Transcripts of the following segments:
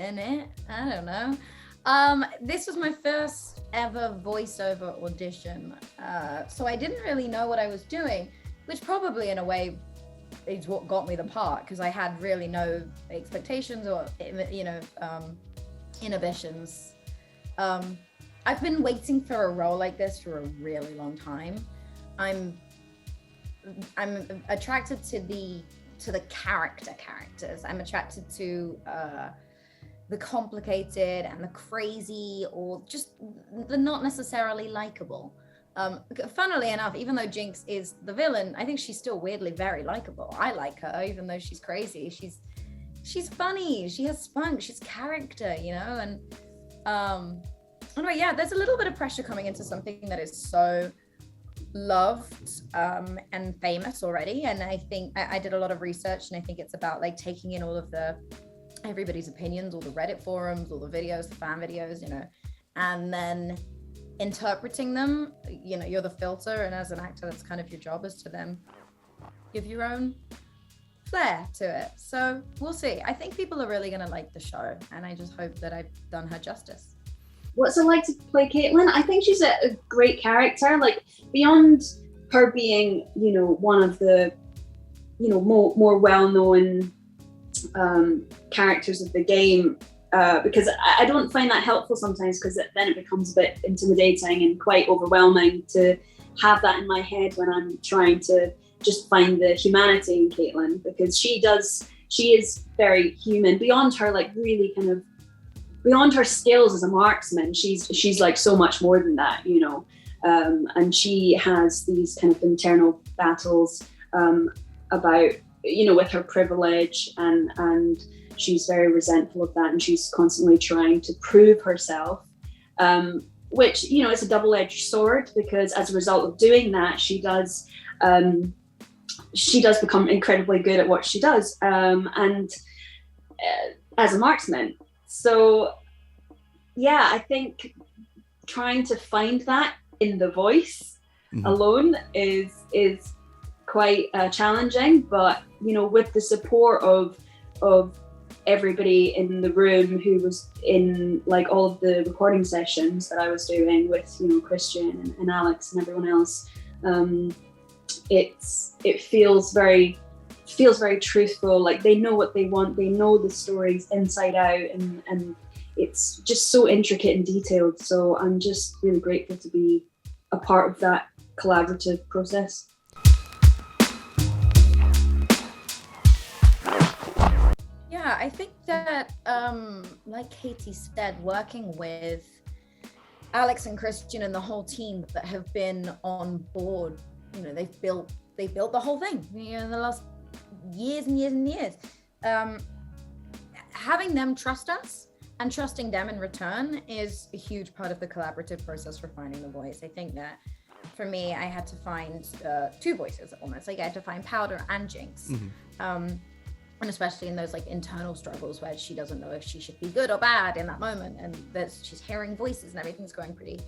in it. I don't know. This was my first ever voiceover audition. So I didn't really know what I was doing, which probably in a way is what got me the part, because I had really no expectations or, inhibitions. I've been waiting for a role like this for a really long time. I'm attracted to the characters. I'm attracted to the complicated and the crazy, or just the not necessarily likable. Funnily enough, even though Jinx is the villain, I think she's still weirdly very likable. I like her, even though she's crazy. She's funny. She has spunk. She's character, and anyway, yeah, there's a little bit of pressure coming into something that is so loved and famous already. And I think I did a lot of research, and I think it's about like taking in all of everybody's opinions, all the Reddit forums, all the videos, the fan videos, and then interpreting them. You're the filter, and as an actor, that's kind of your job, is to then give your own flair to it. So we'll see. I think people are really gonna like the show, and I just hope that I've done her justice. What's it like to play Caitlyn? I think she's a great character. Like, beyond her being, one of the, more well-known characters of the game, because I don't find that helpful sometimes, because then it becomes a bit intimidating and quite overwhelming to have that in my head when I'm trying to just find the humanity in Caitlyn, because she is very human. Beyond her, like, really kind of, beyond her skills as a marksman, she's like so much more than that, and she has these kind of internal battles about, with her privilege, and she's very resentful of that, and she's constantly trying to prove herself, which, is a double-edged sword, because as a result of doing that, she does become incredibly good at what she does, and as a marksman. So yeah, I think trying to find that in the voice alone is quite challenging, but with the support of everybody in the room who was in like all of the recording sessions that I was doing with Christian and Alex and everyone else, it feels very truthful. Like, they know what they want, they know the stories inside out, and it's just so intricate and detailed. So I'm just really grateful to be a part of that collaborative process. Yeah, I think that, like Katie said, working with Alex and Christian and the whole team that have been on board, they've built the whole thing, in the last years and years and years. Having them trust us and trusting them in return is a huge part of the collaborative process for finding the voice. I think that for me, I had to find two voices almost. Like, I had to find Powder and Jinx. And especially in those like internal struggles where she doesn't know if she should be good or bad in that moment, and that she's hearing voices and everything's going pretty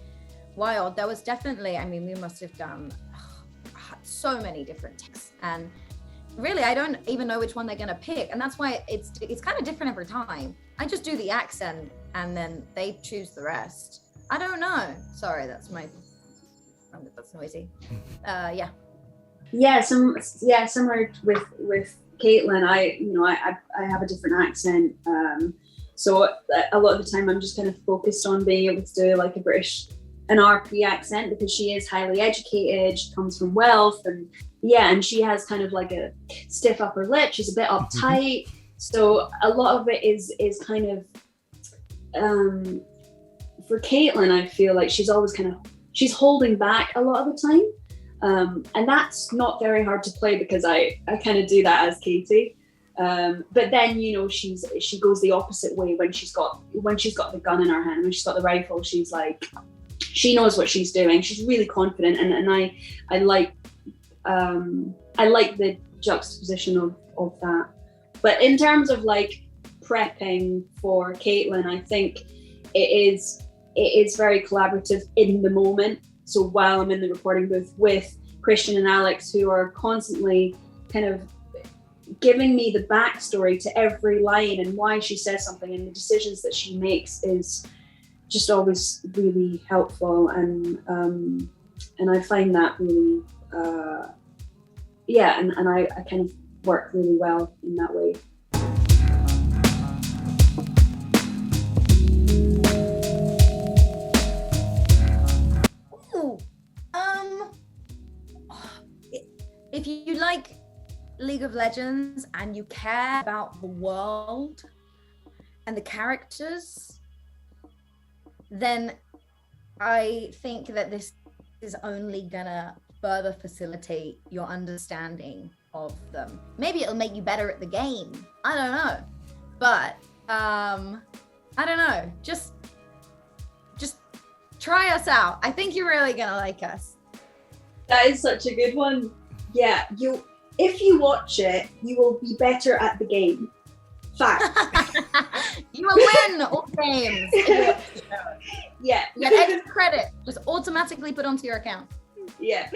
wild. There was definitely, we must have done so many different takes, and really I don't even know which one they're gonna pick, and that's why it's kind of different every time. I just do the accent and then they choose the rest. I don't know. Sorry, that's noisy. Similar with Caitlyn, I have a different accent, so a lot of the time I'm just kind of focused on being able to do like an RP accent, because she is highly educated, she comes from wealth, and she has kind of like a stiff upper lip, she's a bit uptight, so a lot of it is kind of for Caitlyn, I feel like she's always she's holding back a lot of the time. And that's not very hard to play, because I kind of do that as Katie. But then, she goes the opposite way when she's got the gun in her hand, when she's got the rifle, she's like, she knows what she's doing. She's really confident, and I like the juxtaposition of that. But in terms of like prepping for Caitlyn, I think it is very collaborative in the moment. So while I'm in the recording booth with Christian and Alex, who are constantly kind of giving me the backstory to every line and why she says something and the decisions that she makes is just always really helpful, and I find that really and I kind of work really well in that way. If you like League of Legends and you care about the world and the characters, then I think that this is only gonna further facilitate your understanding of them. Maybe it'll make you better at the game. I don't know. But I don't know. Just try us out. I think you're really gonna like us. That is such a good one. Yeah, if you watch it, you will be better at the game. Fact. You will win all games. Yeah. You get extra credit just automatically put onto your account. Yeah.